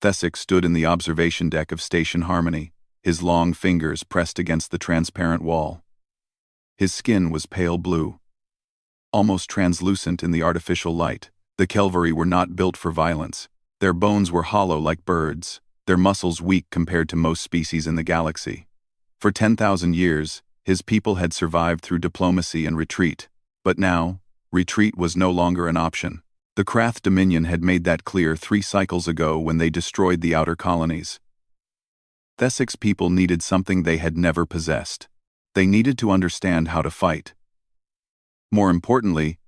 Thesic stood in the observation deck of Station Harmony, his long fingers pressed against the transparent wall. His skin was pale blue, almost translucent in the artificial light. The Kelvary were not built for violence. Their bones were hollow like birds, their muscles weak compared to most species in the galaxy. For 10,000 years, his people had survived through diplomacy and retreat. But now, retreat was no longer an option. The Krath Dominion had made that clear 3 cycles ago when they destroyed the outer colonies. Thesic's people needed something they had never possessed. They needed to understand how to fight. More importantly,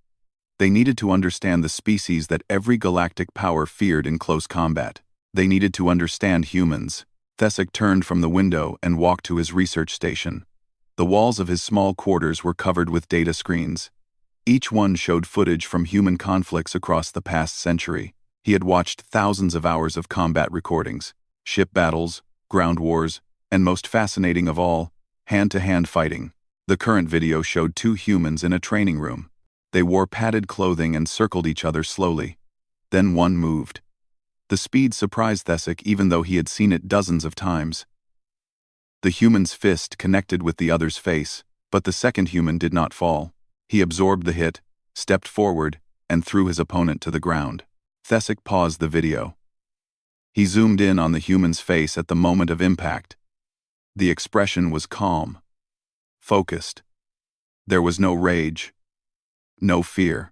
they needed to understand the species that every galactic power feared in close combat. They needed to understand humans. Thesic turned from the window and walked to his research station. The walls of his small quarters were covered with data screens. Each one showed footage from human conflicts across the past century. He had watched thousands of hours of combat recordings, ship battles, ground wars, and most fascinating of all, hand-to-hand fighting. The current video showed 2 humans in a training room. They wore padded clothing and circled each other slowly. Then one moved. The speed surprised Thesic even though he had seen it dozens of times. The human's fist connected with the other's face, but the second human did not fall. He absorbed the hit, stepped forward, and threw his opponent to the ground. Thesic paused the video. He zoomed in on the human's face at the moment of impact. The expression was calm, focused. There was no rage, no fear,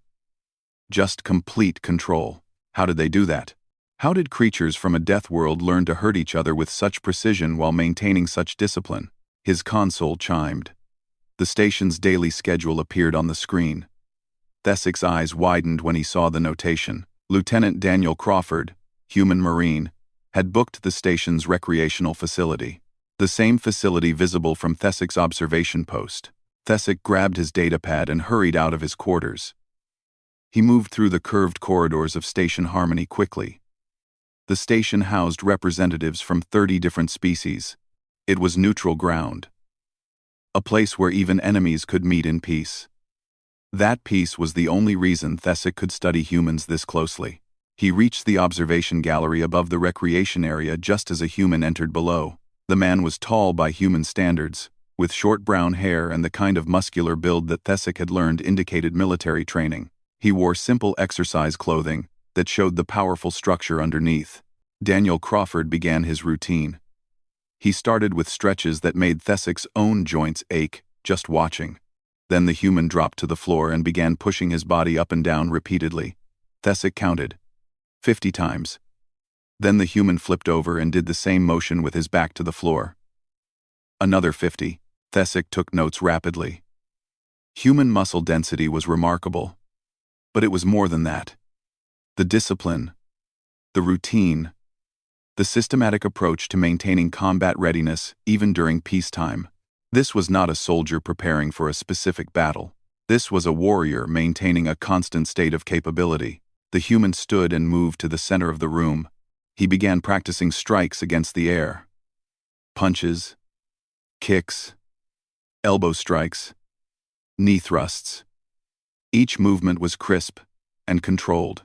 just complete control. How did they do that? How did creatures from a death world learn to hurt each other with such precision while maintaining such discipline? His console chimed. The station's daily schedule appeared on the screen. Thesic's eyes widened when he saw the notation. Lieutenant Daniel Crawford, human marine, had booked the station's recreational facility. The same facility visible from Thesic's observation post. Thesic grabbed his datapad and hurried out of his quarters. He moved through the curved corridors of Station Harmony quickly. The station housed representatives from 30 different species. It was neutral ground. A place where even enemies could meet in peace. That peace was the only reason Thesic could study humans this closely. He reached the observation gallery above the recreation area just as a human entered below. The man was tall by human standards, with short brown hair and the kind of muscular build that Thesic had learned indicated military training. He wore simple exercise clothing that showed the powerful structure underneath. Daniel Crawford began his routine. He started with stretches that made Thesic's own joints ache just watching. Then the human dropped to the floor and began pushing his body up and down repeatedly. Thesic counted 50 times. Then the human flipped over and did the same motion with his back to the floor. Another 50. Thesic took notes rapidly. Human muscle density was remarkable. But it was more than that. The discipline, the routine, the systematic approach to maintaining combat readiness even during peacetime. This was not a soldier preparing for a specific battle. This was a warrior maintaining a constant state of capability. The human stood and moved to the center of the room. He began practicing strikes against the air. Punches, kicks, elbow strikes, knee thrusts. Each movement was crisp and controlled.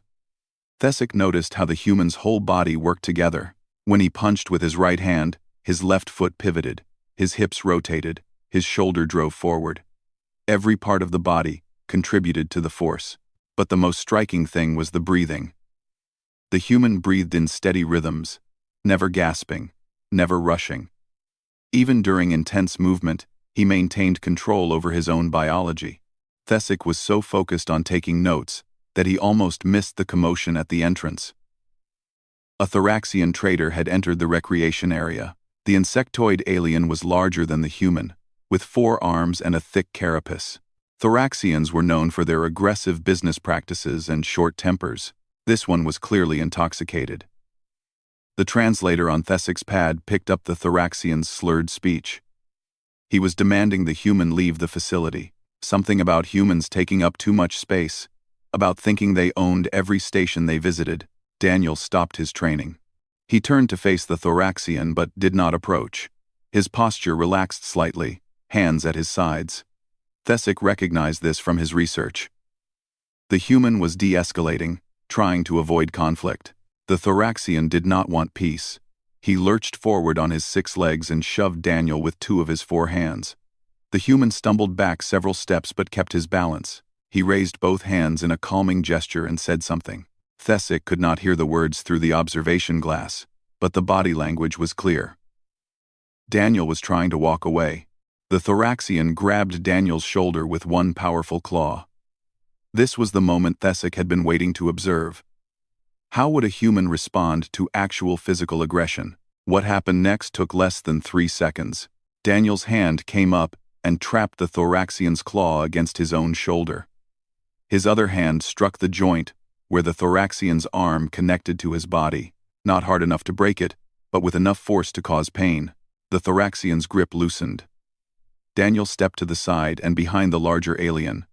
Thesic noticed how the human's whole body worked together. When he punched with his right hand, his left foot pivoted, his hips rotated, his shoulder drove forward. Every part of the body contributed to the force. But the most striking thing was the breathing. The human breathed in steady rhythms, never gasping, never rushing. Even during intense movement, he maintained control over his own biology. Thesic was so focused on taking notes that he almost missed the commotion at the entrance. A Thoraxian trader had entered the recreation area. The insectoid alien was larger than the human, with 4 arms and a thick carapace. Thoraxians were known for their aggressive business practices and short tempers. This one was clearly intoxicated. The translator on Thesic's pad picked up the Thoraxian's slurred speech. He was demanding the human leave the facility. Something about humans taking up too much space, about thinking they owned every station they visited. Daniel stopped his training. He turned to face the Thoraxian but did not approach. His posture relaxed slightly, hands at his sides. Thesic recognized this from his research. The human was de-escalating, trying to avoid conflict. The Thoraxian did not want peace. He lurched forward on his 6 legs and shoved Daniel with 2 of his 4 hands. The human stumbled back several steps but kept his balance. He raised both hands in a calming gesture and said something. Thesic could not hear the words through the observation glass, but the body language was clear. Daniel was trying to walk away. The Thoraxian grabbed Daniel's shoulder with one powerful claw. This was the moment Thesic had been waiting to observe. How would a human respond to actual physical aggression? What happened next took less than 3 seconds. Daniel's hand came up and trapped the Thoraxian's claw against his own shoulder. His other hand struck the joint where the Thoraxian's arm connected to his body, not hard enough to break it, but with enough force to cause pain. The Thoraxian's grip loosened. Daniel stepped to the side and behind the larger alien,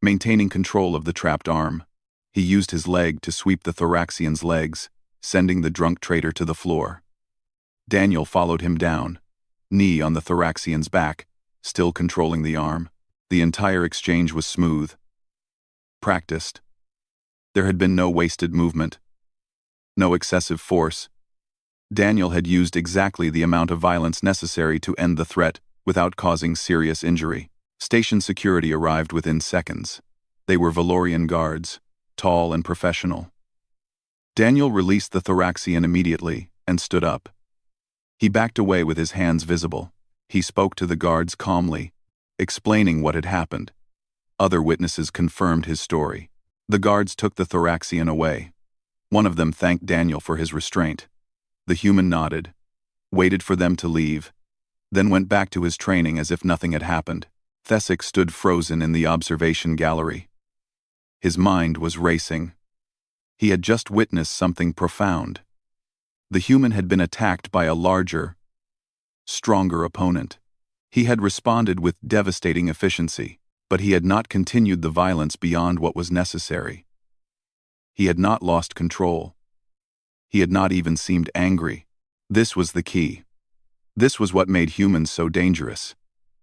maintaining control of the trapped arm. He used his leg to sweep the Thoraxian's legs, sending the drunk traitor to the floor. Daniel followed him down, knee on the Thoraxian's back, still controlling the arm. The entire exchange was smooth. Practiced. There had been no wasted movement, no excessive force. Daniel had used exactly the amount of violence necessary to end the threat without causing serious injury. Station security arrived within seconds. They were Valorian guards, tall and professional. Daniel released the Thoraxian immediately and stood up. He backed away with his hands visible. He spoke to the guards calmly, explaining what had happened. Other witnesses confirmed his story. The guards took the Thoraxian away. One of them thanked Daniel for his restraint. The human nodded, waited for them to leave, then went back to his training as if nothing had happened. Thesic stood frozen in the observation gallery. His mind was racing. He had just witnessed something profound. The human had been attacked by a larger, stronger opponent. He had responded with devastating efficiency, but he had not continued the violence beyond what was necessary. He had not lost control. He had not even seemed angry. This was the key. This was what made humans so dangerous.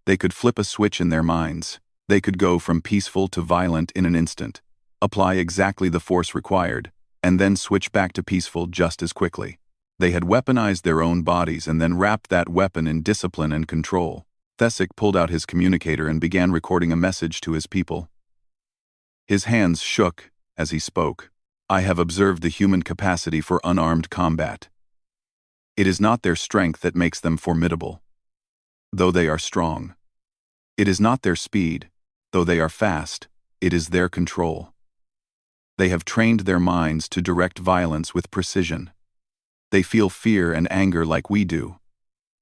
They could flip a switch in their minds. They could go from peaceful to violent in an instant, apply exactly the force required, and then switch back to peaceful just as quickly. They had weaponized their own bodies and then wrapped that weapon in discipline and control. Thesic pulled out his communicator and began recording a message to his people. His hands shook as he spoke. I have observed the human capacity for unarmed combat. It is not their strength that makes them formidable, though they are strong. It is not their speed, though they are fast. It is their control. They have trained their minds to direct violence with precision. They feel fear and anger like we do,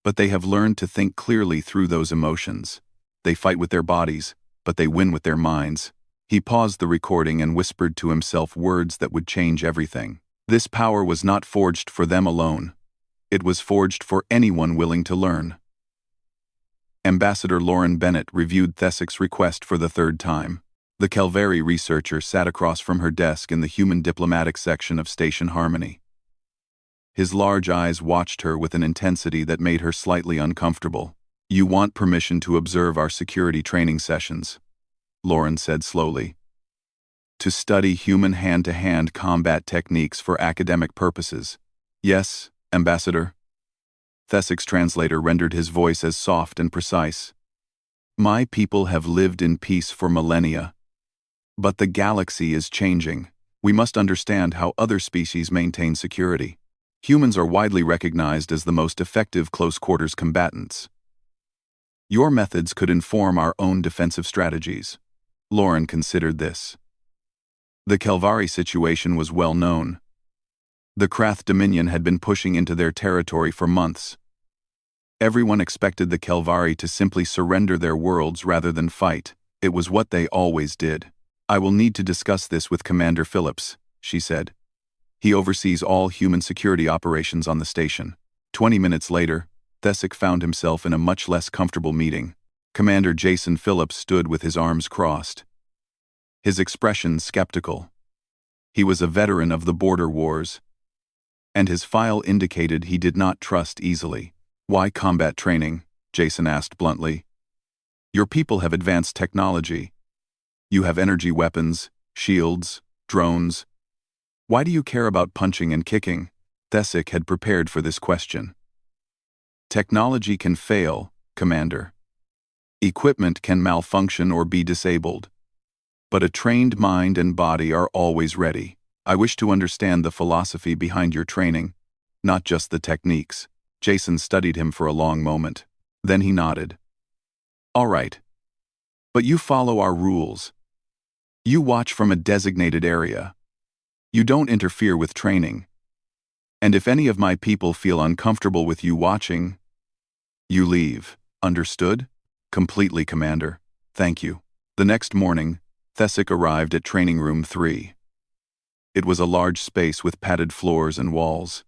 but they have learned to think clearly through those emotions. They fight with their bodies, but they win with their minds. He paused the recording and whispered to himself words that would change everything. This power was not forged for them alone. It was forged for anyone willing to learn. Ambassador Lauren Bennett reviewed Thesic's request for the 3rd time. The Calvary researcher sat across from her desk in the human diplomatic section of Station Harmony. His large eyes watched her with an intensity that made her slightly uncomfortable. You want permission to observe our security training sessions, Lauren said slowly. To study human hand-to-hand combat techniques for academic purposes. Yes, Ambassador. Thesic's translator rendered his voice as soft and precise. My people have lived in peace for millennia. But the galaxy is changing. We must understand how other species maintain security. Humans are widely recognized as the most effective close-quarters combatants. Your methods could inform our own defensive strategies. Lauren considered this. The Calvary situation was well known. The Krath Dominion had been pushing into their territory for months. Everyone expected the Calvary to simply surrender their worlds rather than fight. It was what they always did. I will need to discuss this with Commander Phillips, she said. He oversees all human security operations on the station. 20 minutes later, Thesic found himself in a much less comfortable meeting. Commander Jason Phillips stood with his arms crossed, his expression skeptical. He was a veteran of the border wars, and his file indicated he did not trust easily. Why combat training? Jason asked bluntly. Your people have advanced technology. You have energy weapons, shields, drones. Why do you care about punching and kicking? Thesic had prepared for this question. Technology can fail, Commander. Equipment can malfunction or be disabled. But a trained mind and body are always ready. I wish to understand the philosophy behind your training, not just the techniques. Jason studied him for a long moment. Then he nodded. All right. But you follow our rules. You watch from a designated area. You don't interfere with training. And if any of my people feel uncomfortable with you watching, you leave. Understood? Completely, Commander. Thank you. The next morning, Thesic arrived at Training Room 3. It was a large space with padded floors and walls.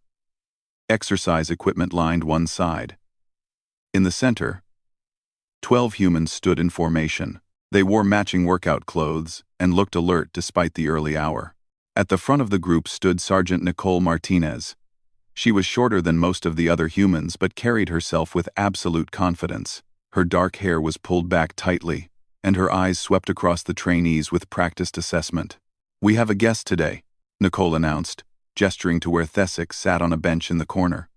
Exercise equipment lined one side. In the center, 12 humans stood in formation. They wore matching workout clothes and looked alert despite the early hour. At the front of the group stood Sergeant Nicole Martinez. She was shorter than most of the other humans but carried herself with absolute confidence. Her dark hair was pulled back tightly, and her eyes swept across the trainees with practiced assessment. We have a guest today, Nicole announced, gesturing to where Thesic sat on a bench in the corner.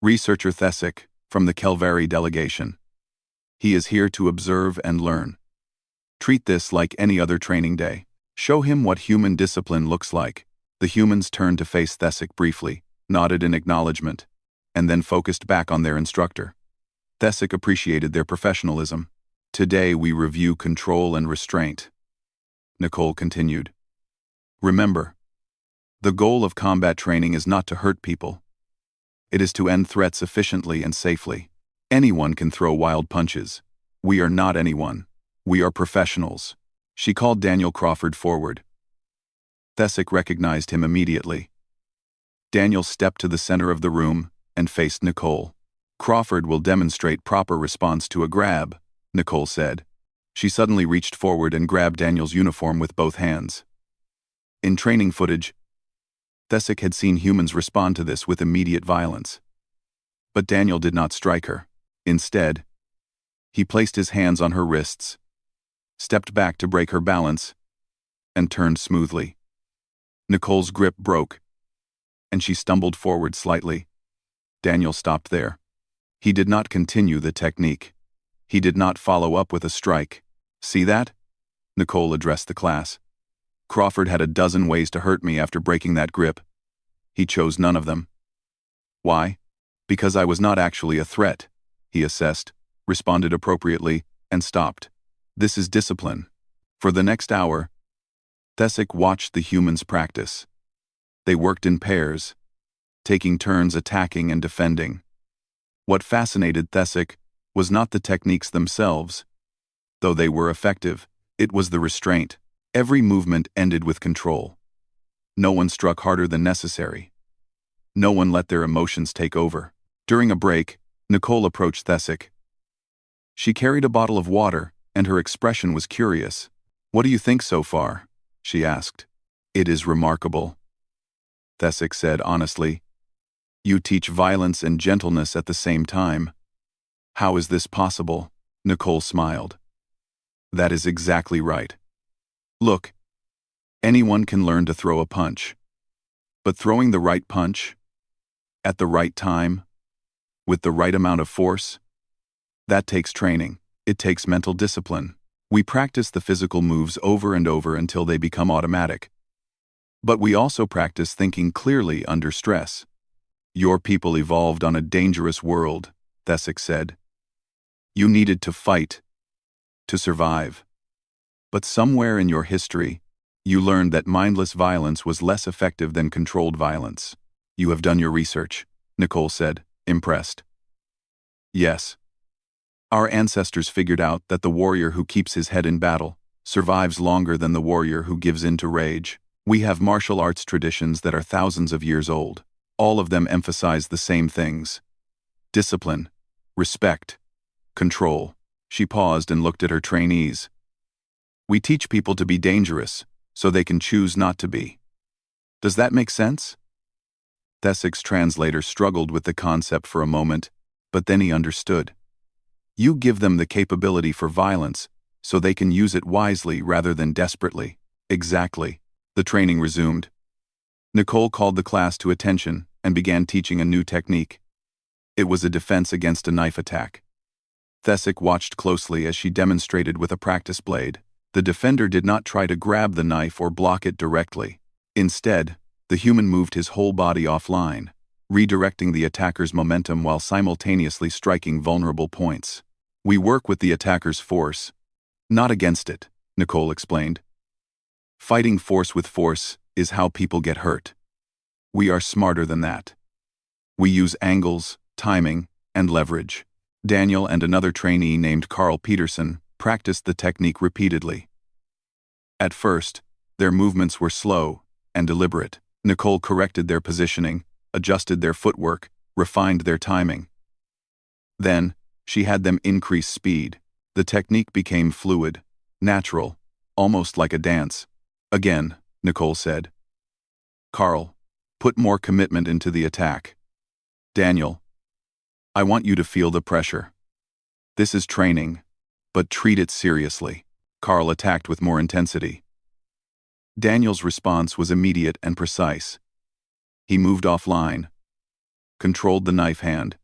Researcher Thesic, from the Kelvari delegation. He is here to observe and learn. Treat this like any other training day. Show him what human discipline looks like. The humans turned to face Thesic briefly, nodded in acknowledgement, and then focused back on their instructor. Thesic appreciated their professionalism. Today we review control and restraint. Nicole continued. Remember, the goal of combat training is not to hurt people. It is to end threats efficiently and safely. Anyone can throw wild punches. We are not anyone. We are professionals. She called Daniel Crawford forward. Thesic recognized him immediately. Daniel stepped to the center of the room and faced Nicole. Crawford will demonstrate proper response to a grab, Nicole said. She suddenly reached forward and grabbed Daniel's uniform with both hands. In training footage, Thesic had seen humans respond to this with immediate violence. But Daniel did not strike her. Instead, he placed his hands on her wrists, stepped back to break her balance, and turned smoothly. Nicole's grip broke, and she stumbled forward slightly. Daniel stopped there. He did not continue the technique. He did not follow up with a strike. See that? Nicole addressed the class. Crawford had a dozen ways to hurt me after breaking that grip. He chose none of them. Why? Because I was not actually a threat, he assessed, responded appropriately, and stopped. This is discipline. For the next hour, Thesic watched the humans practice. They worked in pairs, taking turns attacking and defending. What fascinated Thesic was not the techniques themselves. Though they were effective, it was the restraint. Every movement ended with control. No one struck harder than necessary. No one let their emotions take over. During a break, Nicole approached Thesic. She carried a bottle of water, and her expression was curious. What do you think so far? She asked. It is remarkable, Thesic said honestly. You teach violence and gentleness at the same time. How is this possible? Nicole smiled. That is exactly right. Look, anyone can learn to throw a punch. But throwing the right punch, at the right time, with the right amount of force, that takes training. It takes mental discipline. We practice the physical moves over and over until they become automatic. But we also practice thinking clearly under stress. Your people evolved on a dangerous world, Thesic said. You needed to fight, to survive. But somewhere in your history, you learned that mindless violence was less effective than controlled violence. You have done your research, Nicole said, impressed. Yes. Our ancestors figured out that the warrior who keeps his head in battle survives longer than the warrior who gives in to rage. We have martial arts traditions that are thousands of years old. All of them emphasize the same things. Discipline, respect, control. She paused and looked at her trainees. We teach people to be dangerous, so they can choose not to be. Does that make sense? Thesic's translator struggled with the concept for a moment, but then he understood. You give them the capability for violence, so they can use it wisely rather than desperately. Exactly. The training resumed. Nicole called the class to attention and began teaching a new technique. It was a defense against a knife attack. Thesic watched closely as she demonstrated with a practice blade. The defender did not try to grab the knife or block it directly. Instead, the human moved his whole body offline, redirecting the attacker's momentum while simultaneously striking vulnerable points. We work with the attacker's force, not against it, Nicole explained. Fighting force with force is how people get hurt. We are smarter than that. We use angles, timing, and leverage. Daniel and another trainee named Carl Peterson practiced the technique repeatedly. At first, their movements were slow and deliberate. Nicole corrected their positioning, adjusted their footwork, refined their timing. Then, she had them increase speed. The technique became fluid, natural, almost like a dance. Again, Nicole said. Carl, put more commitment into the attack. Daniel, I want you to feel the pressure. This is training, but treat it seriously. Carl attacked with more intensity. Daniel's response was immediate and precise. He moved offline, controlled the knife hand,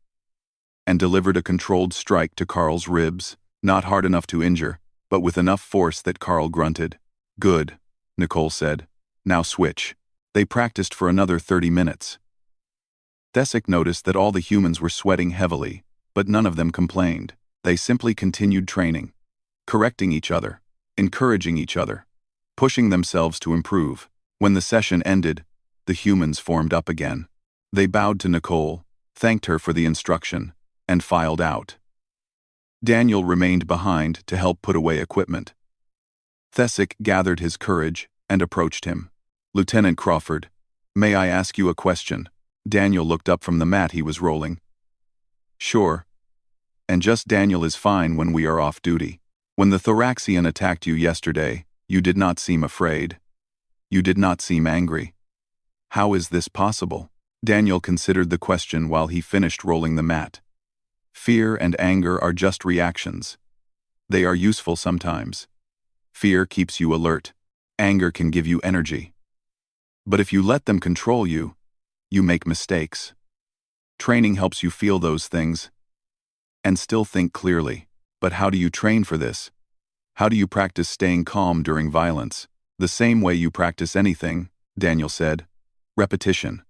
and delivered a controlled strike to Carl's ribs, not hard enough to injure, but with enough force that Carl grunted. Good, Nicole said. Now switch. They practiced for another 30 minutes. Thesic noticed that all the humans were sweating heavily, but none of them complained. They simply continued training, correcting each other, encouraging each other, pushing themselves to improve. When the session ended, the humans formed up again. They bowed to Nicole, thanked her for the instruction, and filed out. Daniel remained behind to help put away equipment. Thesic gathered his courage and approached him. Lieutenant Crawford, may I ask you a question? Daniel looked up from the mat he was rolling. Sure. And just Daniel is fine when we are off duty. When the Thoraxian attacked you yesterday, you did not seem afraid. You did not seem angry. How is this possible? Daniel considered the question while he finished rolling the mat. Fear and anger are just reactions. They are useful sometimes. Fear keeps you alert. Anger can give you energy. But if you let them control you, you make mistakes. Training helps you feel those things and still think clearly. But how do you train for this? How do you practice staying calm during violence? The same way you practice anything, Daniel said. Repetition.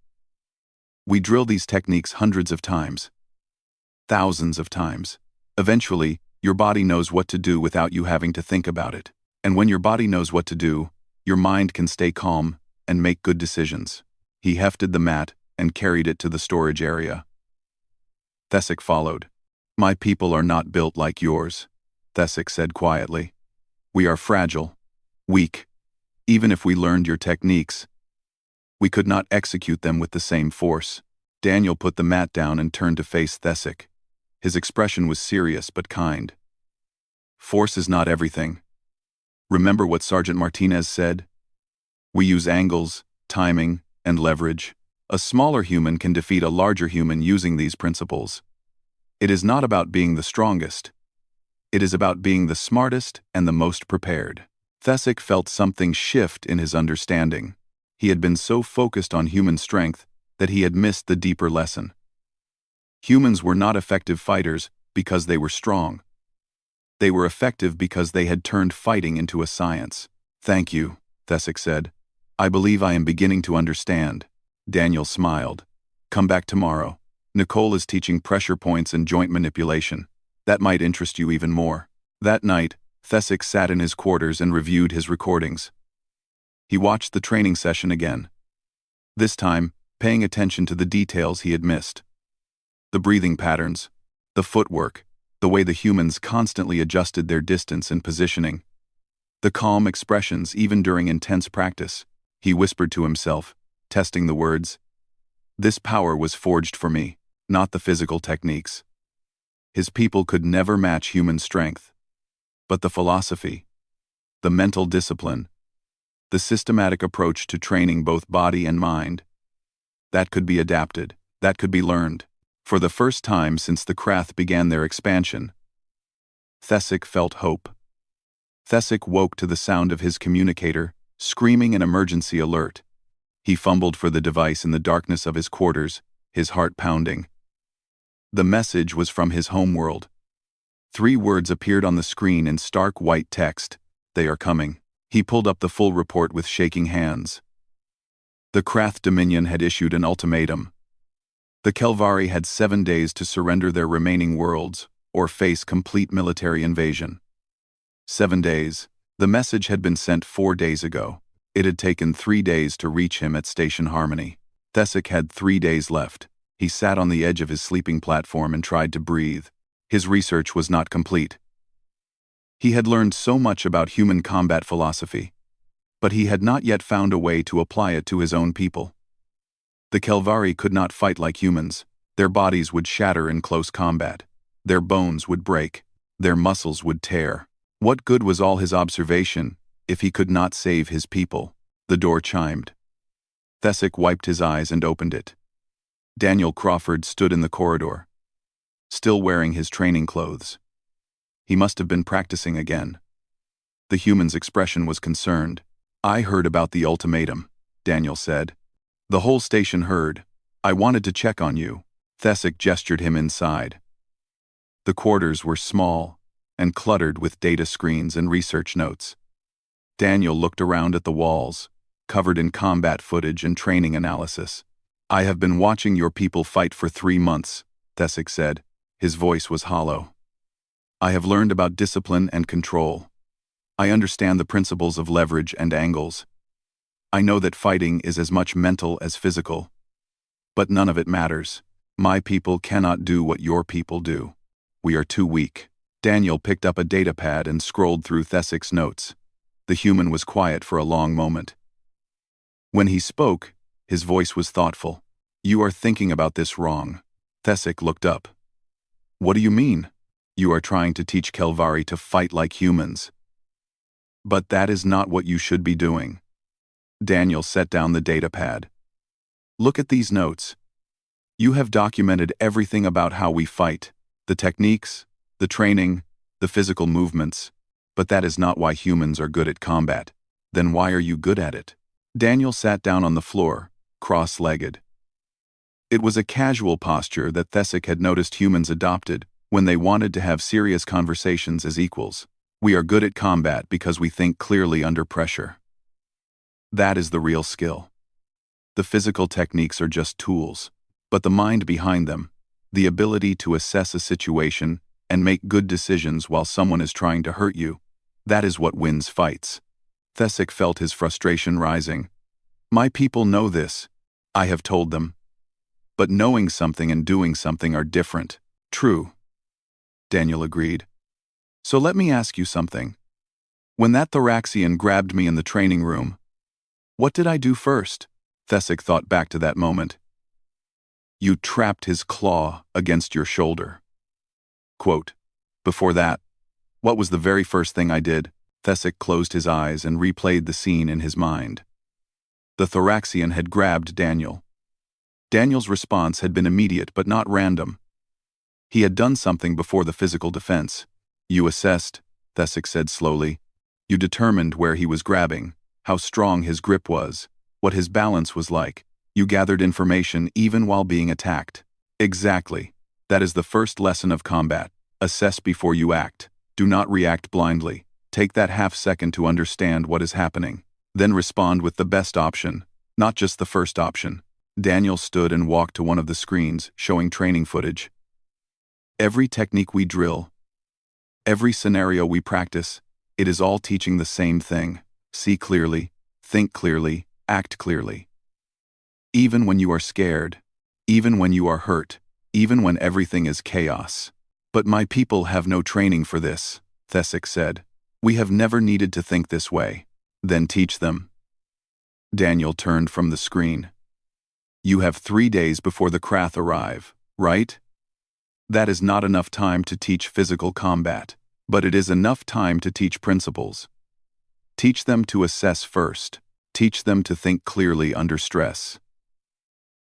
We drill these techniques hundreds of times. Thousands of times. Eventually, your body knows what to do without you having to think about it. And when your body knows what to do, your mind can stay calm and make good decisions. He hefted the mat and carried it to the storage area. Thesic followed. My people are not built like yours, Thesic said quietly. We are fragile, weak. Even if we learned your techniques, we could not execute them with the same force. Daniel put the mat down and turned to face Thesic. His expression was serious but kind. Force is not everything. Remember what Sergeant Martinez said? We use angles, timing, and leverage. A smaller human can defeat a larger human using these principles. It is not about being the strongest. It is about being the smartest and the most prepared. Thesic felt something shift in his understanding. He had been so focused on human strength that he had missed the deeper lesson. Humans were not effective fighters because they were strong. They were effective because they had turned fighting into a science. Thank you, Thesic said. I believe I am beginning to understand. Daniel smiled. Come back tomorrow. Nicole is teaching pressure points and joint manipulation. That might interest you even more. That night, Thesic sat in his quarters and reviewed his recordings. He watched the training session again. This time, paying attention to the details he had missed. The breathing patterns, the footwork, the way the humans constantly adjusted their distance and positioning. The calm expressions even during intense practice. He whispered to himself, testing the words. This power was forged for me, not the physical techniques. His people could never match human strength. But the philosophy, the mental discipline, the systematic approach to training both body and mind, that could be adapted, that could be learned. For the first time since the Krath began their expansion, Thesic felt hope. Thesic woke to the sound of his communicator, screaming an emergency alert. He fumbled for the device in the darkness of his quarters, his heart pounding. The message was from his homeworld. 3 words appeared on the screen in stark white text. "They are coming." He pulled up the full report with shaking hands. The Krath Dominion had issued an ultimatum. The Kelvari had 7 days to surrender their remaining worlds, or face complete military invasion. 7 days. The message had been sent 4 days ago. It had taken 3 days to reach him at Station Harmony. Thesic had 3 days left. He sat on the edge of his sleeping platform and tried to breathe. His research was not complete. He had learned so much about human combat philosophy, but he had not yet found a way to apply it to his own people. The Kelvari could not fight like humans. Their bodies would shatter in close combat. Their bones would break. Their muscles would tear. What good was all his observation if he could not save his people? The door chimed. Thesic wiped his eyes and opened it. Daniel Crawford stood in the corridor, still wearing his training clothes. He must have been practicing again. The human's expression was concerned. "I heard about the ultimatum," Daniel said. "The whole station heard. I wanted to check on you." Thesic gestured him inside. The quarters were small and cluttered with data screens and research notes. Daniel looked around at the walls, covered in combat footage and training analysis. "I have been watching your people fight for 3 months, Thesic said. His voice was hollow. "I have learned about discipline and control. I understand the principles of leverage and angles. I know that fighting is as much mental as physical. But none of it matters. My people cannot do what your people do. We are too weak." Daniel picked up a datapad and scrolled through Thesic's notes. The human was quiet for a long moment. When he spoke, his voice was thoughtful. "You are thinking about this wrong." Thesic looked up. "What do you mean?" "You are trying to teach Kelvari to fight like humans. But that is not what you should be doing." Daniel set down the datapad. "Look at these notes. You have documented everything about how we fight, the techniques, the training, the physical movements, but that is not why humans are good at combat. Then why are you good at it?" Daniel sat down on the floor, cross-legged. It was a casual posture that Thesic had noticed humans adopted when they wanted to have serious conversations as equals. "We are good at combat because we think clearly under pressure. That is the real skill. The physical techniques are just tools, but the mind behind them, the ability to assess a situation and make good decisions while someone is trying to hurt you, that is what wins fights." Thesic felt his frustration rising. "My people know this. I have told them. But knowing something and doing something are different." "True," Daniel agreed. "So let me ask you something. When that Thoraxian grabbed me in the training room, what did I do first?" Thesic thought back to that moment. "You trapped his claw against your shoulder." Quote, "Before that, what was the very first thing I did?" Thesic closed his eyes and replayed the scene in his mind. The Thoraxian had grabbed Daniel. Daniel's response had been immediate but not random. He had done something before the physical defense. "You assessed," Thesic said slowly. "You determined where he was grabbing, how strong his grip was, what his balance was like. You gathered information even while being attacked." "Exactly. That is the first lesson of combat. Assess before you act. Do not react blindly. Take that half-second to understand what is happening. Then respond with the best option, not just the first option." Daniel stood and walked to one of the screens showing training footage. "Every technique we drill, every scenario we practice, it is all teaching the same thing. See clearly, think clearly, act clearly. Even when you are scared, even when you are hurt, even when everything is chaos." "But my people have no training for this," Thesic said. "We have never needed to think this way." "Then teach them." Daniel turned from the screen. "You have 3 days before the Krath arrive, right? That is not enough time to teach physical combat, but it is enough time to teach principles. Teach them to assess first. Teach them to think clearly under stress.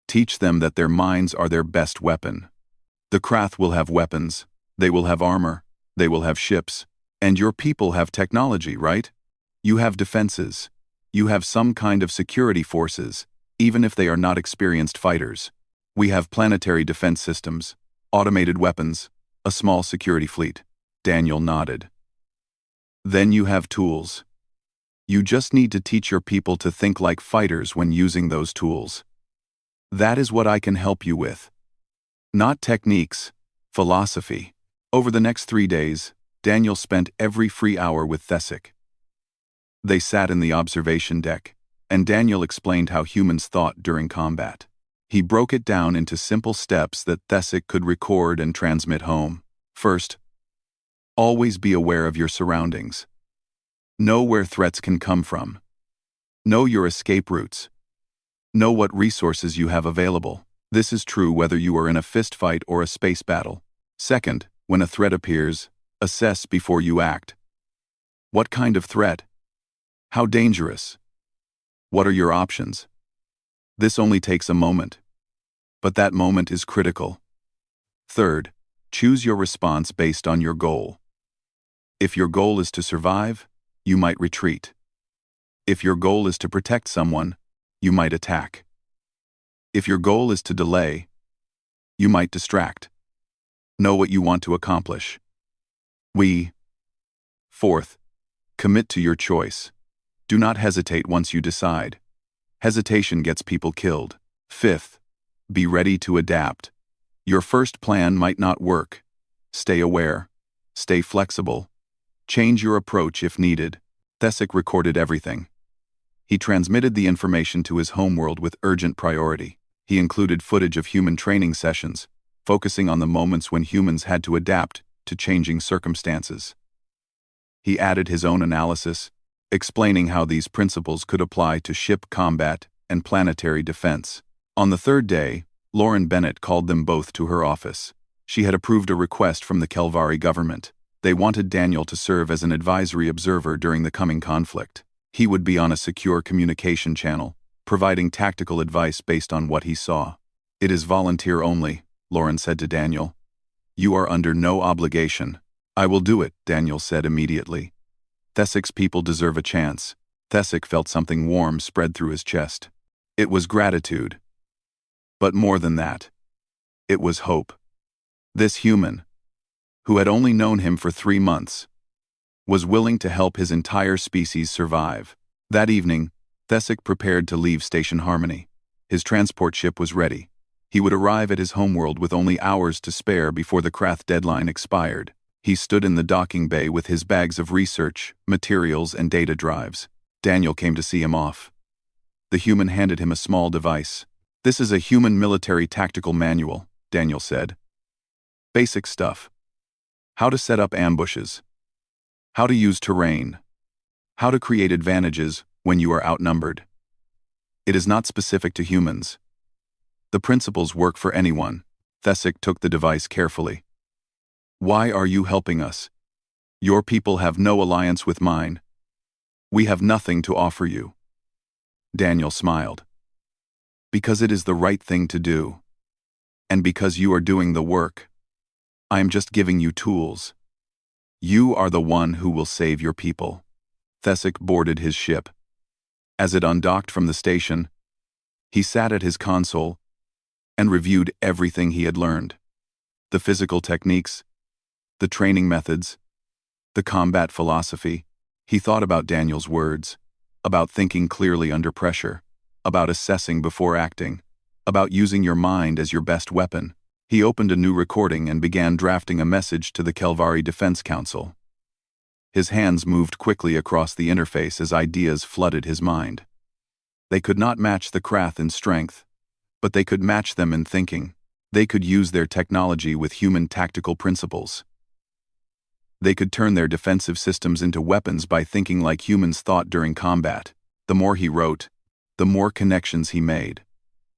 Teach them that their minds are their best weapon. The Krath will have weapons, they will have armor, they will have ships, and your people have technology, right? You have defenses. You have some kind of security forces. even if they are not experienced fighters. We have planetary defense systems, automated weapons, a small security fleet. Daniel nodded. Then you have tools. You just need to teach your people to think like fighters when using those tools. That is what I can help you with. Not techniques, philosophy. Over the next 3 days, Daniel spent every free hour with Thesic. They sat in the observation deck, and Daniel explained how humans thought during combat. He broke it down into simple steps that Thesic could record and transmit home. First, always be aware of your surroundings. Know where threats can come from. Know your escape routes. Know what resources you have available. This is true whether you are in a fist fight or a space battle. Second, when a threat appears, assess before you act. What kind of threat? How dangerous? What are your options? This only takes a moment, but that moment is critical. Third, choose your response based on your goal. If your goal is to survive, you might retreat. If your goal is to protect someone, you might attack. If your goal is to delay, you might distract. Know what you want to accomplish. Fourth, commit to your choice. Do not hesitate once you decide. Hesitation gets people killed. Fifth, be ready to adapt. Your first plan might not work. Stay aware. Stay flexible. Change your approach if needed. Thesic recorded everything. He transmitted the information to his homeworld with urgent priority. He included footage of human training sessions, focusing on the moments when humans had to adapt to changing circumstances. He added his own analysis, explaining how these principles could apply to ship combat and planetary defense. On the third day, Lauren Bennett called them both to her office. She had approved a request from the Kelvari government. They wanted Daniel to serve as an advisory observer during the coming conflict. He would be on a secure communication channel, providing tactical advice based on what he saw. It is volunteer only, Lauren said to Daniel. You are under no obligation. I will do it, Daniel said immediately. Thesic's people deserve a chance. Thesic felt something warm spread through his chest. It was gratitude. But more than that, it was hope. This human, who had only known him for 3 months, was willing to help his entire species survive. That evening, Thesic prepared to leave Station Harmony. His transport ship was ready. He would arrive at his homeworld with only hours to spare before the Krath deadline expired. He stood in the docking bay with his bags of research, materials, and data drives. Daniel came to see him off. The human handed him a small device. This is a human military tactical manual, Daniel said. Basic stuff. How to set up ambushes. How to use terrain. How to create advantages when you are outnumbered. It is not specific to humans. The principles work for anyone. Thesic took the device carefully. Why are you helping us? Your people have no alliance with mine. We have nothing to offer you. Daniel smiled. Because it is the right thing to do. And because you are doing the work. I am just giving you tools. You are the one who will save your people. Thesic boarded his ship. As it undocked from the station, he sat at his console and reviewed everything he had learned. The physical techniques, the training methods, the combat philosophy. He thought about Daniel's words, about thinking clearly under pressure, about assessing before acting, about using your mind as your best weapon. He opened a new recording and began drafting a message to the Kelvari Defense Council. His hands moved quickly across the interface as ideas flooded his mind. They could not match the Krath in strength, but they could match them in thinking. They could use their technology with human tactical principles. They could turn their defensive systems into weapons by thinking like humans thought during combat. The more he wrote, the more connections he made.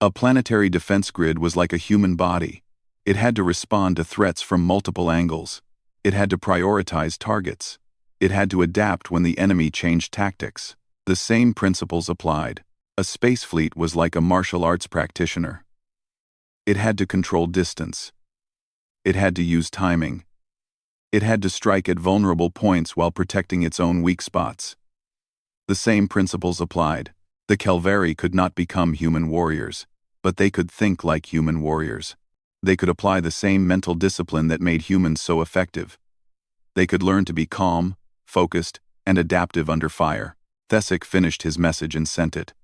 A planetary defense grid was like a human body. It had to respond to threats from multiple angles. It had to prioritize targets. It had to adapt when the enemy changed tactics. The same principles applied. A space fleet was like a martial arts practitioner. It had to control distance. It had to use timing. It had to strike at vulnerable points while protecting its own weak spots. The same principles applied. The Kelvari could not become human warriors, but they could think like human warriors. They could apply the same mental discipline that made humans so effective. They could learn to be calm, focused, and adaptive under fire. Thesic finished his message and sent it.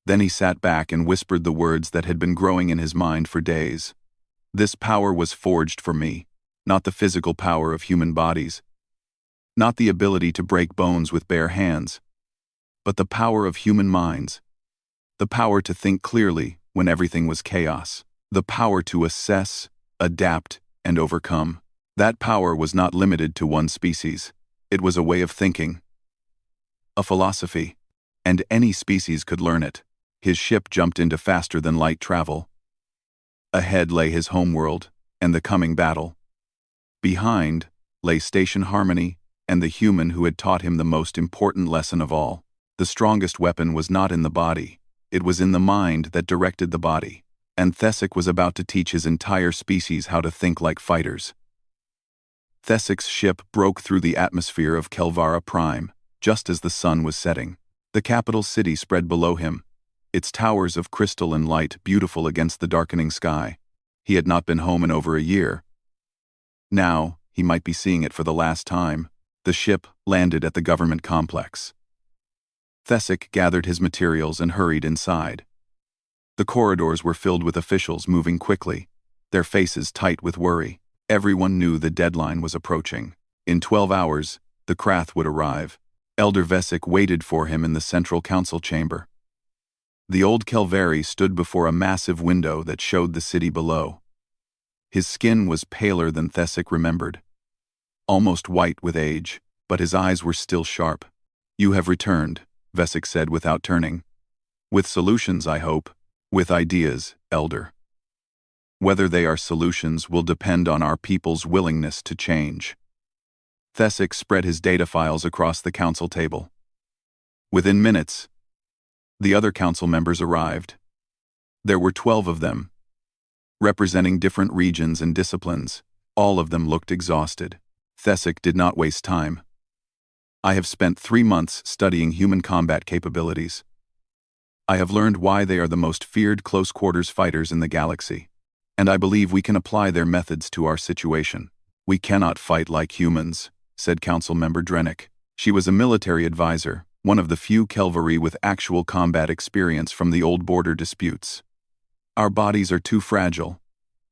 Then he sat back and whispered the words that had been growing in his mind for days. This power was forged for me, not the physical power of human bodies, not the ability to break bones with bare hands, but the power of human minds, the power to think clearly when everything was chaos, the power to assess, adapt, and overcome. That power was not limited to one species. It was a way of thinking, a philosophy, and any species could learn it. His ship jumped into faster-than-light travel. Ahead lay his homeworld and the coming battle. Behind lay Station Harmony and the human who had taught him the most important lesson of all. The strongest weapon was not in the body, it was in the mind that directed the body, and Thesic was about to teach his entire species how to think like fighters. Thesic's ship broke through the atmosphere of Kelvara Prime, just as the sun was setting. The capital city spread below him, its towers of crystal and light beautiful against the darkening sky. He had not been home in over a year. Now, he might be seeing it for the last time. The ship landed at the government complex. Thesic gathered his materials and hurried inside. The corridors were filled with officials moving quickly, their faces tight with worry. Everyone knew the deadline was approaching. In 12 hours, the Krath would arrive. Elder Vesic waited for him in the central council chamber. The old Kelvari stood before a massive window that showed the city below. His skin was paler than Thesic remembered, almost white with age, but his eyes were still sharp. "You have returned," Vesic said without turning. "With solutions, I hope. With ideas, Elder. Whether they are solutions will depend on our people's willingness to change." Thesic spread his data files across the council table. Within minutes, the other council members arrived. There were 12 of them, representing different regions and disciplines. All of them looked exhausted. Thesic did not waste time. "I have spent 3 months studying human combat capabilities. I have learned why they are the most feared close-quarters fighters in the galaxy, and I believe we can apply their methods to our situation." "We cannot fight like humans," said Council Member Drennick. She was a military advisor, one of the few Kelvari with actual combat experience from the old border disputes. "Our bodies are too fragile.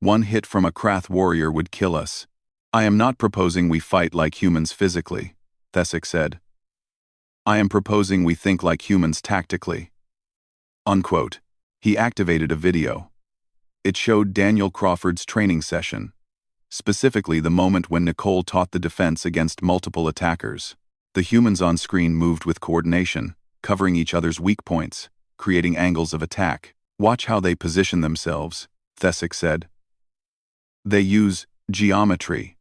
One hit from a Krath warrior would kill us." "I am not proposing we fight like humans physically," Thesic said. "I am proposing we think like humans tactically." Unquote. He activated a video. It showed Daniel Crawford's training session, specifically the moment when Nicole taught the defense against multiple attackers. The humans on screen moved with coordination, covering each other's weak points, creating angles of attack. "Watch how they position themselves," Thesic said. "They use geometry.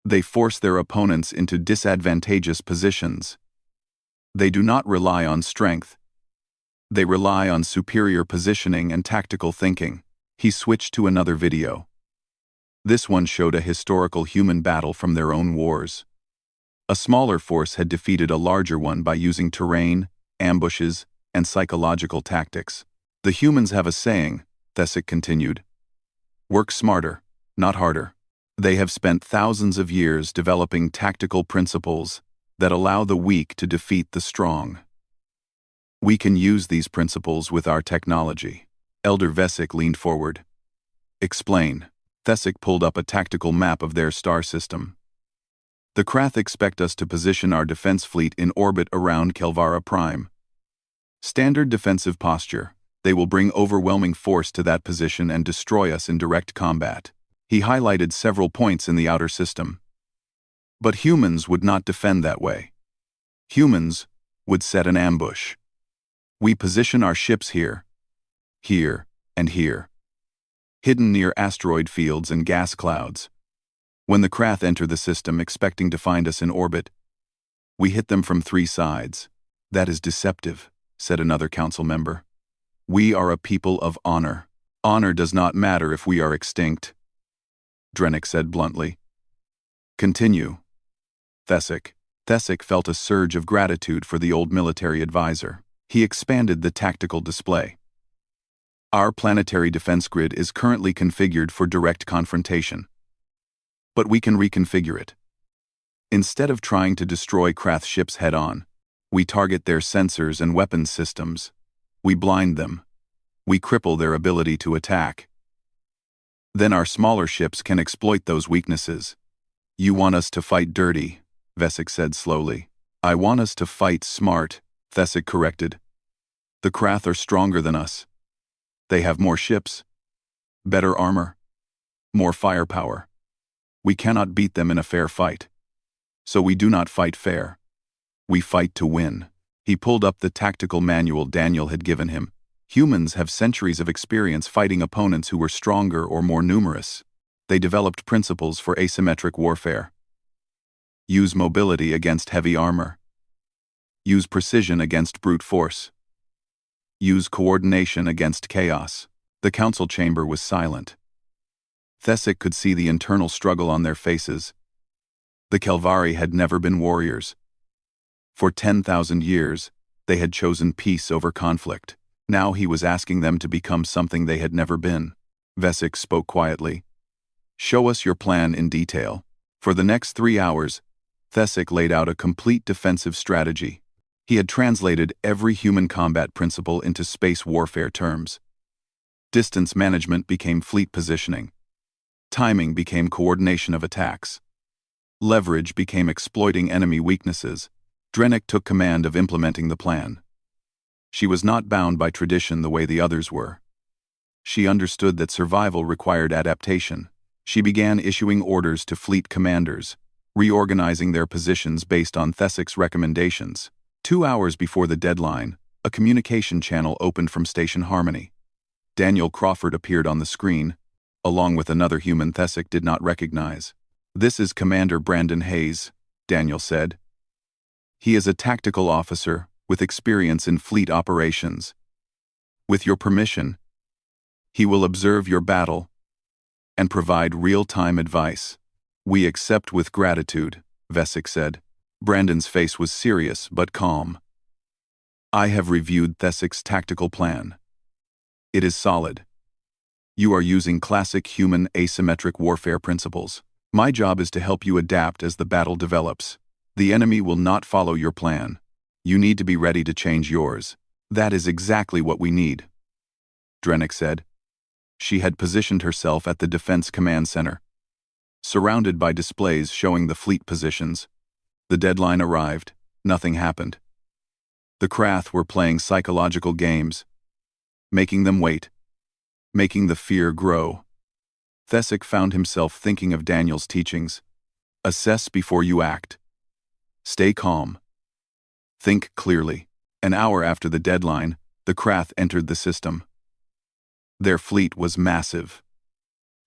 They force their opponents into disadvantageous positions. They do not rely on strength. They rely on superior positioning and tactical thinking." He switched to another video. This one showed a historical human battle from their own wars. A smaller force had defeated a larger one by using terrain, ambushes, and psychological tactics. "The humans have a saying," Thesic continued. "Work smarter, not harder." They have spent thousands of years developing tactical principles that allow the weak to defeat the strong. We can use these principles with our technology. Elder Vesic leaned forward. "Explain." Thesic pulled up a tactical map of their star system. "The Krath expect us to position our defense fleet in orbit around Kelvara Prime. Standard defensive posture. They will bring overwhelming force to that position and destroy us in direct combat." He highlighted several points in the outer system. "But humans would not defend that way. Humans would set an ambush. We position our ships here, and here, hidden near asteroid fields and gas clouds. When the Krath enter the system expecting to find us in orbit, we hit them from 3 sides." "That is deceptive," said another council member. "We are a people of honor. Honor does not matter if we are extinct," Drennick said bluntly. "Continue." Thesic felt a surge of gratitude for the old military advisor. He expanded the tactical display. Our planetary defense grid is currently configured for direct confrontation. But we can reconfigure it. Instead of trying to destroy Krath ships head-on, we target their sensors and weapons systems. We blind them. We cripple their ability to attack. Then our smaller ships can exploit those weaknesses. You want us to fight dirty, Vesic said slowly. I want us to fight smart, Thesic corrected. The Krath are stronger than us. They have more ships, better armor, more firepower. We cannot beat them in a fair fight. So we do not fight fair. We fight to win. He pulled up the tactical manual Daniel had given him. Humans have centuries of experience fighting opponents who were stronger or more numerous. They developed principles for asymmetric warfare. Use mobility against heavy armor. Use precision against brute force. Use coordination against chaos. The council chamber was silent. Thesic could see the internal struggle on their faces. The Kelvari had never been warriors. For 10,000 years, they had chosen peace over conflict. Now he was asking them to become something they had never been. Vesic spoke quietly. Show us your plan in detail. For the next 3 hours, Thesic laid out a complete defensive strategy. He had translated every human combat principle into space warfare terms. Distance management became fleet positioning. Timing became coordination of attacks. Leverage became exploiting enemy weaknesses. Drennick took command of implementing the plan. She was not bound by tradition the way the others were. She understood that survival required adaptation. She began issuing orders to fleet commanders, reorganizing their positions based on Thesic's recommendations. 2 hours before the deadline, a communication channel opened from Station Harmony. Daniel Crawford appeared on the screen, along with another human Thesic did not recognize. This is Commander Brandon Hayes, Daniel said. He is a tactical officer with experience in fleet operations. With your permission, he will observe your battle and provide real-time advice. We accept with gratitude, Vesic said. Brandon's face was serious but calm. I have reviewed Thesic's tactical plan. It is solid. You are using classic human asymmetric warfare principles. My job is to help you adapt as the battle develops. The enemy will not follow your plan. You need to be ready to change yours. That is exactly what we need, Drennick said. She had positioned herself at the Defense Command Center, surrounded by displays showing the fleet positions. The deadline arrived. Nothing happened. The Krath were playing psychological games, making them wait, making the fear grow. Thesic found himself thinking of Daniel's teachings. Assess before you act. Stay calm. Think clearly. An hour after the deadline, the Krath entered the system. Their fleet was massive.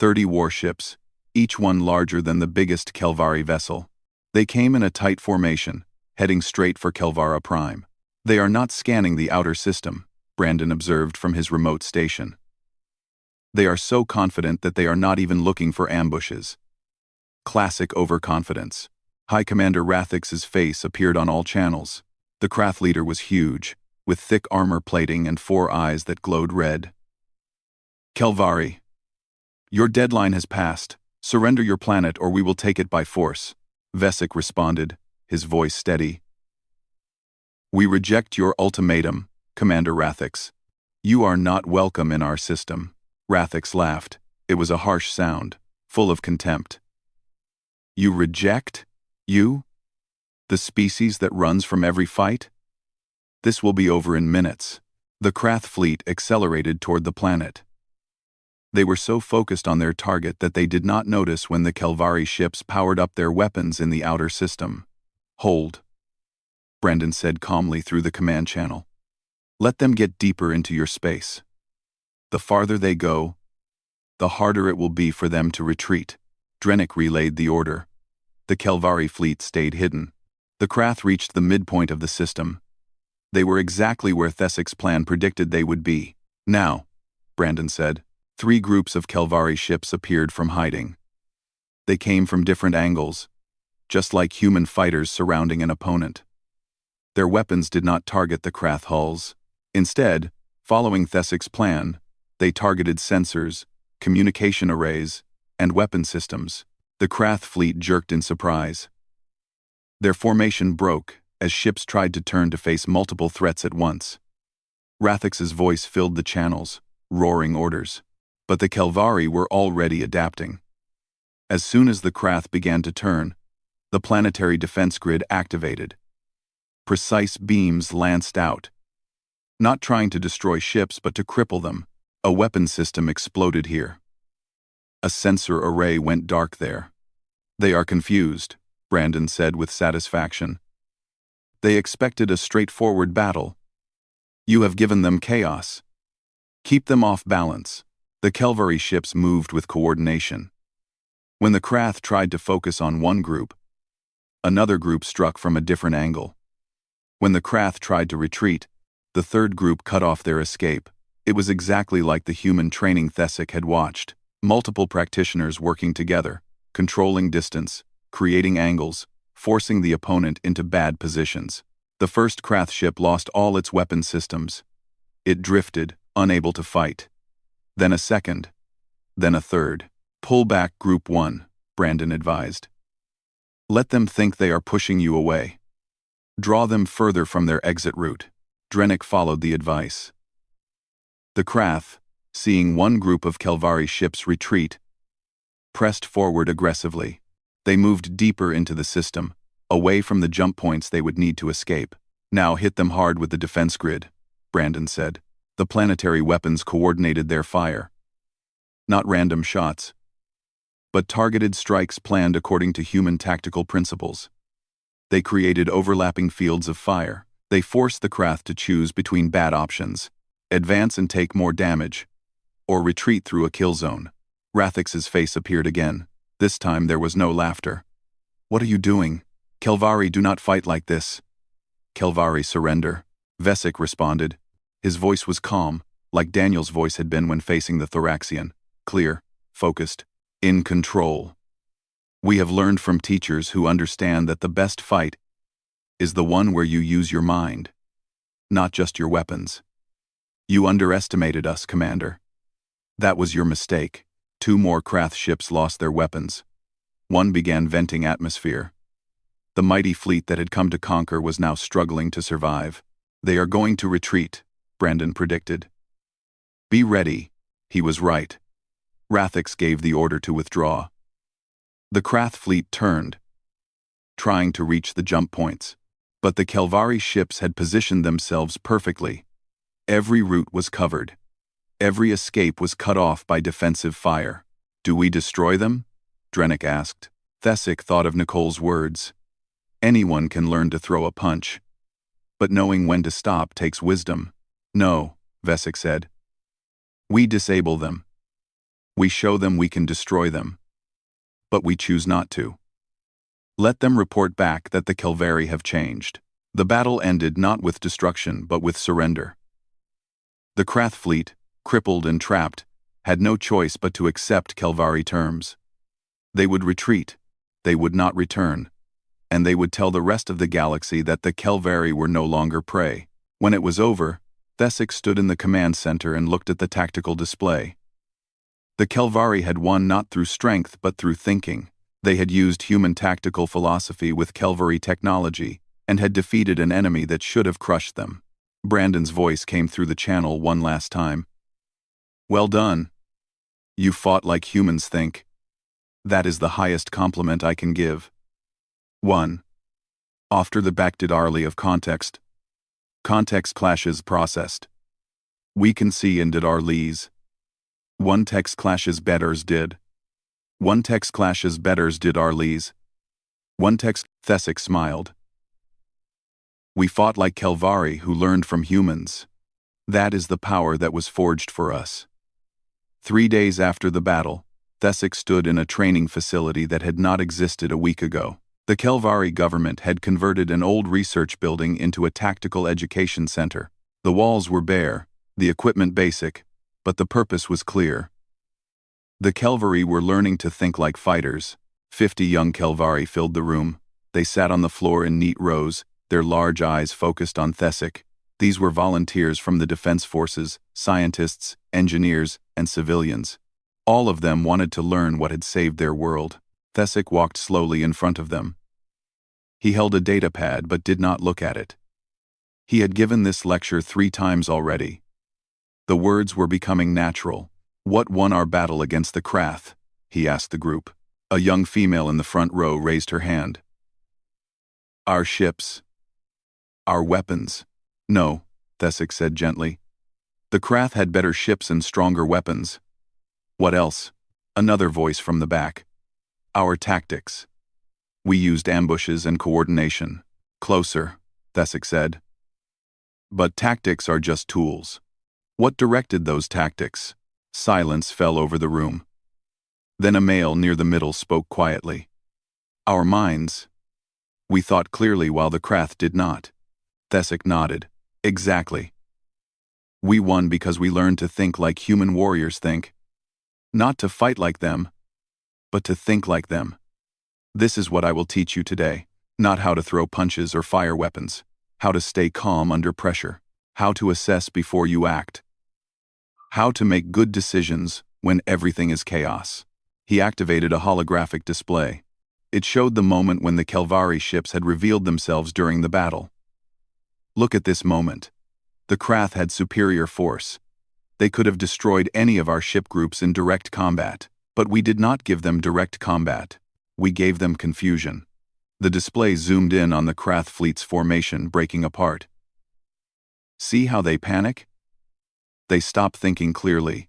30 warships, each one larger than the biggest Kelvari vessel. They came in a tight formation, heading straight for Kelvara Prime. They are not scanning the outer system, Brandon observed from his remote station. They are so confident that they are not even looking for ambushes. Classic overconfidence. High Commander Rathix's face appeared on all channels. The Krath leader was huge, with thick armor plating and 4 eyes that glowed red. Kelvari, your deadline has passed. Surrender your planet or we will take it by force, Vesic responded, his voice steady. We reject your ultimatum, Commander Rathix. You are not welcome in our system. Rathix laughed. It was a harsh sound, full of contempt. You reject? You? The species that runs from every fight? This will be over in minutes. The Krath fleet accelerated toward the planet. They were so focused on their target that they did not notice when the Kelvari ships powered up their weapons in the outer system. Hold, Brandon said calmly through the command channel. Let them get deeper into your space. The farther they go, the harder it will be for them to retreat. Drennick relayed the order. The Kelvari fleet stayed hidden. The Krath reached the midpoint of the system. They were exactly where Thesic's plan predicted they would be. Now, Brandon said, 3 groups of Kelvari ships appeared from hiding. They came from different angles, just like human fighters surrounding an opponent. Their weapons did not target the Krath hulls. Instead, following Thessic's plan, they targeted sensors, communication arrays, and weapon systems. The Krath fleet jerked in surprise. Their formation broke as ships tried to turn to face multiple threats at once. Rathix's voice filled the channels, roaring orders. But the Kelvari were already adapting. As soon as the Krath began to turn, the planetary defense grid activated. Precise beams lanced out. Not trying to destroy ships but to cripple them, a weapon system exploded here. A sensor array went dark there. They are confused, Brandon said with satisfaction. They expected a straightforward battle. You have given them chaos. Keep them off balance. The Kelvari ships moved with coordination. When the Krath tried to focus on one group, another group struck from a different angle. When the Krath tried to retreat, the third group cut off their escape. It was exactly like the human training Thessic had watched. Multiple practitioners working together, controlling distance, creating angles, forcing the opponent into bad positions. The first Krath ship lost all its weapon systems. It drifted, unable to fight. Then a second. Then a third. Pull back Group 1, Brandon advised. Let them think they are pushing you away. Draw them further from their exit route. Drennick followed the advice. The Krath, seeing one group of Kelvari ships retreat, pressed forward aggressively. They moved deeper into the system, away from the jump points they would need to escape. Now hit them hard with the defense grid, Brandon said. The planetary weapons coordinated their fire. Not random shots, but targeted strikes planned according to human tactical principles. They created overlapping fields of fire. They forced the Krath to choose between bad options: advance and take more damage, or retreat through a kill zone. Rathix's face appeared again. This time there was no laughter. What are you doing? Kelvari do not fight like this. Kelvari surrender. Vesic responded. His voice was calm, like Daniel's voice had been when facing the Thoraxian. Clear, focused, in control. We have learned from teachers who understand that the best fight is the one where you use your mind, not just your weapons. You underestimated us, Commander. That was your mistake. 2 more Krath ships lost their weapons. One began venting atmosphere. The mighty fleet that had come to conquer was now struggling to survive. They are going to retreat, Brandon predicted. Be ready. He was right. Rathix gave the order to withdraw. The Krath fleet turned, trying to reach the jump points. But the Kelvari ships had positioned themselves perfectly. Every route was covered. Every escape was cut off by defensive fire. Do we destroy them? Drennick asked. Thessic thought of Nicole's words. Anyone can learn to throw a punch. But knowing when to stop takes wisdom. No, Vesic said. We disable them. We show them we can destroy them. But we choose not to. Let them report back that the Kelvari have changed. The battle ended not with destruction but with surrender. The Krath fleet, crippled and trapped, had no choice but to accept Kelvari terms. They would retreat, they would not return, and they would tell the rest of the galaxy that the Kelvari were no longer prey. When it was over, Thessic stood in the command center and looked at the tactical display. The Kelvari had won not through strength but through thinking. They had used human tactical philosophy with Kelvari technology and had defeated an enemy that should have crushed them. Brandon's voice came through the channel one last time. Well done. You fought like humans think. That is the highest compliment I can give. 1. After the Bactid Arli of context. Context clashes processed. We can see and did Arli's. 1 text clashes betters did. 1 text clashes betters did Arli's. 1 text. Thessic smiled. We fought like Kelvari who learned from humans. That is the power that was forged for us. 3 days after the battle, Thessic stood in a training facility that had not existed a week ago. The Kelvari government had converted an old research building into a tactical education center. The walls were bare, the equipment basic, but the purpose was clear. The Kelvari were learning to think like fighters. 50 young Kelvari filled the room. They sat on the floor in neat rows, their large eyes focused on Thesic. These were volunteers from the defense forces, scientists, engineers, and civilians. All of them wanted to learn what had saved their world. Thesic walked slowly in front of them. He held a datapad but did not look at it. He had given this lecture 3 times already. The words were becoming natural. "What won our battle against the Krath?" he asked the group. A young female in the front row raised her hand. "Our ships. Our weapons." "No," Thesic said gently. "The Krath had better ships and stronger weapons." "What else?" Another voice from the back. "Our tactics. We used ambushes and coordination." "Closer," Thesic said. "But tactics are just tools. What directed those tactics?" Silence fell over the room. Then a male near the middle spoke quietly. "Our minds. We thought clearly while the Krath did not." Thesic nodded. "Exactly. We won because we learned to think like human warriors think. Not to fight like them, but to think like them. This is what I will teach you today. Not how to throw punches or fire weapons. How to stay calm under pressure. How to assess before you act. How to make good decisions when everything is chaos." He activated a holographic display. It showed the moment when the Kelvari ships had revealed themselves during the battle. "Look at this moment. The Krath had superior force. They could have destroyed any of our ship groups in direct combat, but we did not give them direct combat. We gave them confusion." The display zoomed in on the Krath fleet's formation breaking apart. "See how they panic? They stop thinking clearly.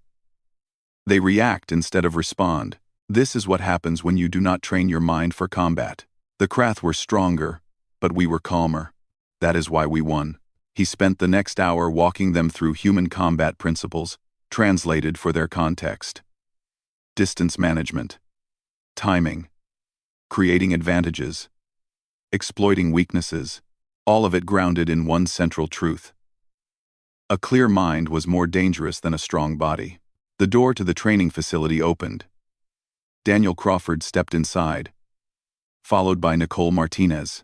They react instead of respond. This is what happens when you do not train your mind for combat. The Krath were stronger, but we were calmer. That is why we won." He spent the next hour walking them through human combat principles, translated for their context. Distance management. Timing. Creating advantages. Exploiting weaknesses. All of it grounded in one central truth. A clear mind was more dangerous than a strong body. The door to the training facility opened. Daniel Crawford stepped inside, followed by Nicole Martinez.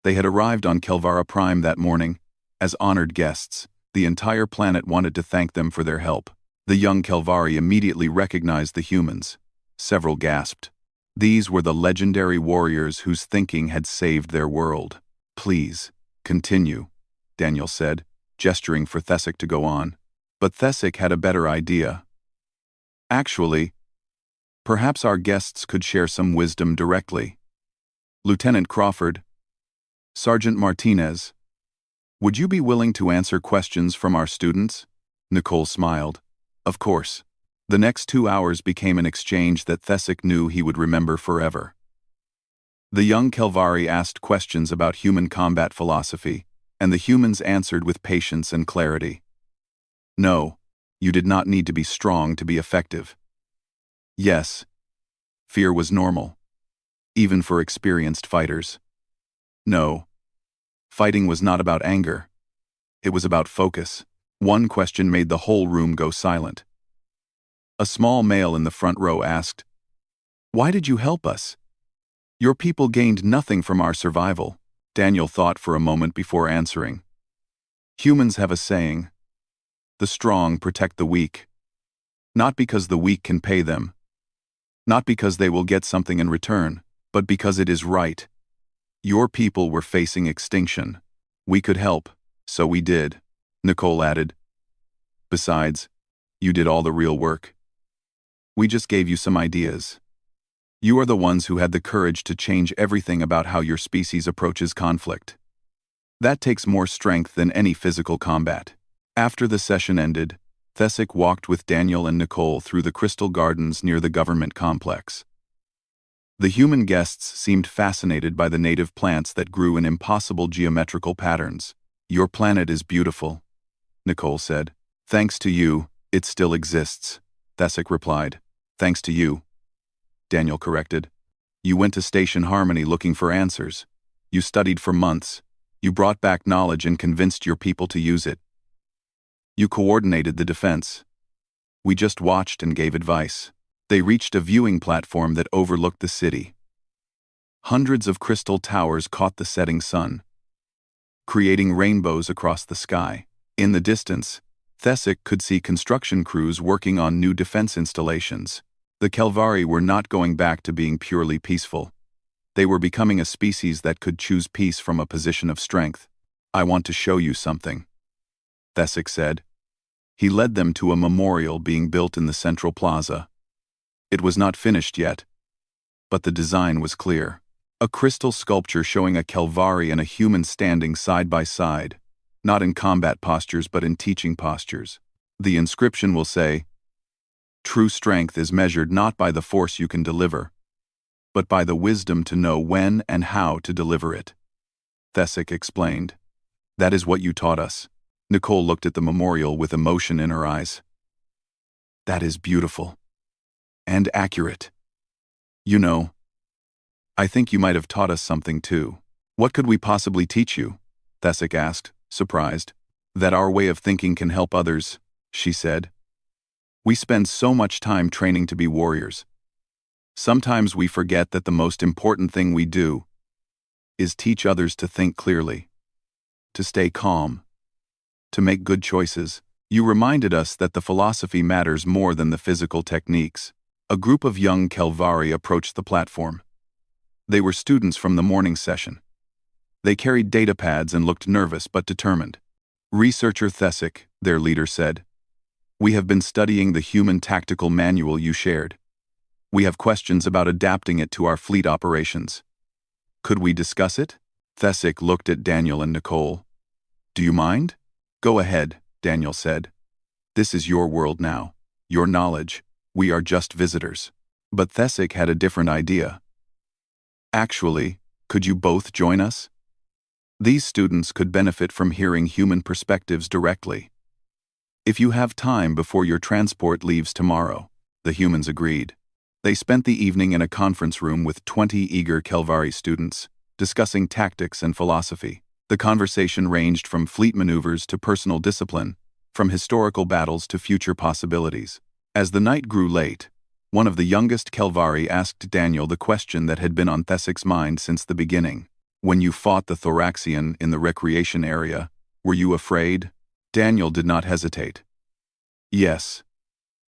They had arrived on Kelvara Prime that morning, as honored guests. The entire planet wanted to thank them for their help. The young Kelvari immediately recognized the humans. Several gasped. These were the legendary warriors whose thinking had saved their world. "Please, continue," Daniel said, gesturing for Thesic to go on. But Thesic had a better idea. "Actually, perhaps our guests could share some wisdom directly. Lieutenant Crawford, Sergeant Martinez, would you be willing to answer questions from our students?" Nicole smiled. "Of course." The next 2 hours became an exchange that Thesic knew he would remember forever. The young Kelvari asked questions about human combat philosophy, and the humans answered with patience and clarity. "No, you did not need to be strong to be effective. Yes, fear was normal, even for experienced fighters. No, fighting was not about anger. It was about focus." One question made the whole room go silent. A small male in the front row asked, "Why did you help us? Your people gained nothing from our survival." Daniel thought for a moment before answering. "Humans have a saying, 'The strong protect the weak.' Not because the weak can pay them, not because they will get something in return, but because it is right. Your people were facing extinction. We could help, so we did," Nicole added. "Besides, you did all the real work. We just gave you some ideas. You are the ones who had the courage to change everything about how your species approaches conflict. That takes more strength than any physical combat." After the session ended, Thesic walked with Daniel and Nicole through the crystal gardens near the government complex. The human guests seemed fascinated by the native plants that grew in impossible geometrical patterns. "Your planet is beautiful," Nicole said. "Thanks to you, it still exists," Thesic replied. "Thanks to you," Daniel corrected. "You went to Station Harmony looking for answers. You studied for months. You brought back knowledge and convinced your people to use it. You coordinated the defense. We just watched and gave advice." They reached a viewing platform that overlooked the city. Hundreds of crystal towers caught the setting sun. creating rainbows across the sky. In the distance, Thesic could see construction crews working on new defense installations. The Kelvari were not going back to being purely peaceful. They were becoming a species that could choose peace from a position of strength. "I want to show you something," Thesic said. He led them to a memorial being built in the central plaza. It was not finished yet, but the design was clear. A crystal sculpture showing a Kelvari and a human standing side by side, not in combat postures but in teaching postures. The inscription will say, "True strength is measured not by the force you can deliver, but by the wisdom to know when and how to deliver it," Thesic explained. "That is what you taught us." Nicole looked at the memorial with emotion in her eyes. "That is beautiful. And accurate. You know, I think you might have taught us something too." "What could we possibly teach you?" Thesic asked, surprised. "That our way of thinking can help others," she said. "We spend so much time training to be warriors. Sometimes we forget that the most important thing we do is teach others to think clearly, to stay calm, to make good choices. You reminded us that the philosophy matters more than the physical techniques." A group of young Kelvari approached the platform. They were students from the morning session. They carried datapads and looked nervous but determined. "Researcher Thesic," their leader said, "we have been studying the human tactical manual you shared. We have questions about adapting it to our fleet operations. Could we discuss it?" Thesic looked at Daniel and Nicole. "Do you mind?" "Go ahead," Daniel said. "This is your world now, your knowledge. We are just visitors." But Thesic had a different idea. "Actually, could you both join us? These students could benefit from hearing human perspectives directly. If you have time before your transport leaves tomorrow." The humans agreed. They spent the evening in a conference room with 20 eager Kelvari students, discussing tactics and philosophy. The conversation ranged from fleet maneuvers to personal discipline, from historical battles to future possibilities. As the night grew late, one of the youngest Kelvari asked Daniel the question that had been on Thesic's mind since the beginning. "When you fought the Thoraxian in the recreation area, were you afraid?" Daniel did not hesitate. "Yes.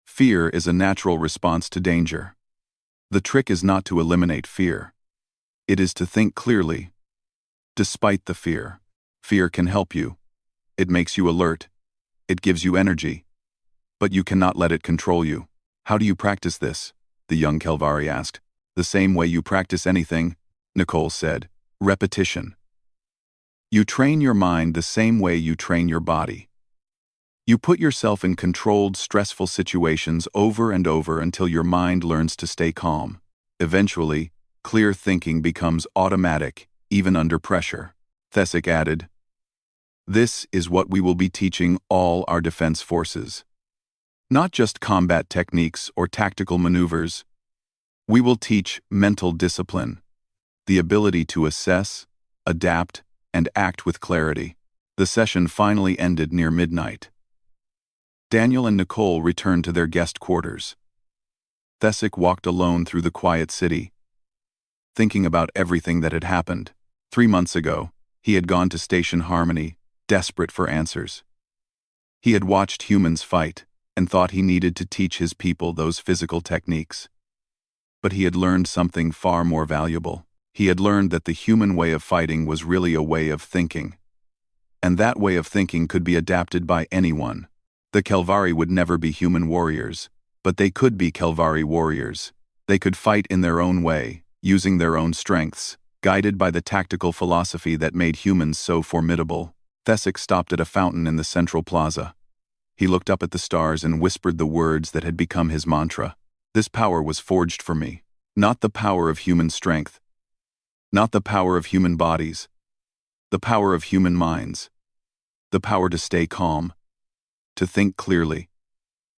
Fear is a natural response to danger. The trick is not to eliminate fear. It is to think clearly, despite the fear. Fear can help you. It makes you alert. It gives you energy. But you cannot let it control you." "How do you practice this?" the young Kelvari asked. "The same way you practice anything," Nicole said. "Repetition. You train your mind the same way you train your body. You put yourself in controlled, stressful situations over and over until your mind learns to stay calm. Eventually, clear thinking becomes automatic, even under pressure." Thesic added, "This is what we will be teaching all our defense forces. Not just combat techniques or tactical maneuvers. We will teach mental discipline, the ability to assess, adapt, and act with clarity." The session finally ended near midnight. Daniel and Nicole returned to their guest quarters. Thesic walked alone through the quiet city, thinking about everything that had happened. 3 months ago, he had gone to Station Harmony, desperate for answers. He had watched humans fight, and thought he needed to teach his people those physical techniques. But he had learned something far more valuable. He had learned that the human way of fighting was really a way of thinking. And that way of thinking could be adapted by anyone. The Kelvari would never be human warriors, but they could be Kelvari warriors. They could fight in their own way, using their own strengths, guided by the tactical philosophy that made humans so formidable. Thesic stopped at a fountain in the central plaza. He looked up at the stars and whispered the words that had become his mantra. "This power was forged for me. Not the power of human strength. Not the power of human bodies. The power of human minds. The power to stay calm. To think clearly.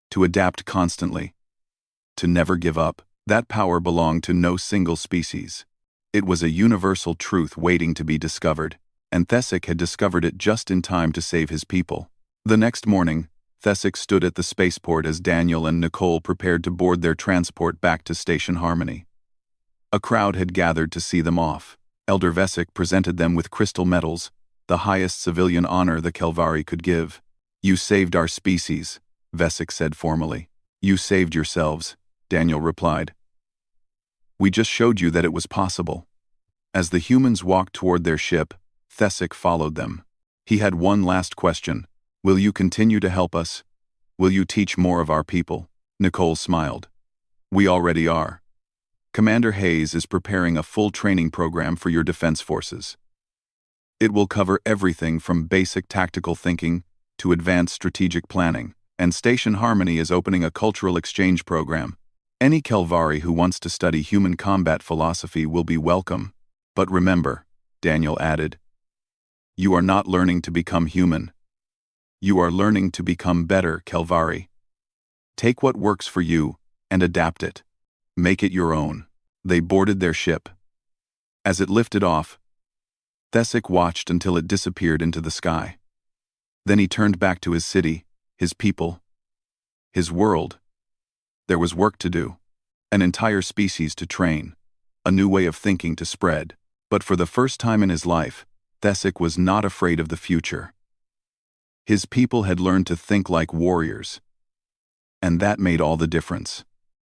To adapt constantly. To never give up." That power belonged to no single species. It was a universal truth waiting to be discovered, and Thesic had discovered it just in time to save his people. The next morning, Thesic stood at the spaceport as Daniel and Nicole prepared to board their transport back to Station Harmony. A crowd had gathered to see them off. Elder Vesic presented them with crystal medals, the highest civilian honor the Kelvari could give. You saved our species, Vesic said formally. You saved yourselves, Daniel replied. We just showed you that it was possible. As the humans walked toward their ship, Thesic followed them. He had one last question. Will you continue to help us? Will you teach more of our people? Nicole smiled. We already are. Commander Hayes is preparing a full training program for your defense forces. It will cover everything from basic tactical thinking to advanced strategic planning, and Station Harmony is opening a cultural exchange program. Any Kelvari who wants to study human combat philosophy will be welcome. But remember, Daniel added, you are not learning to become human. You are learning to become better Kelvari. Take what works for you and adapt it. Make it your own. They boarded their ship. As it lifted off, Thesic watched until it disappeared into the sky. Then he turned back to his city, his people, his world. There was work to do, an entire species to train, a new way of thinking to spread. But for the first time in his life, Thesic was not afraid of the future. His people had learned to think like warriors, and that made all the difference.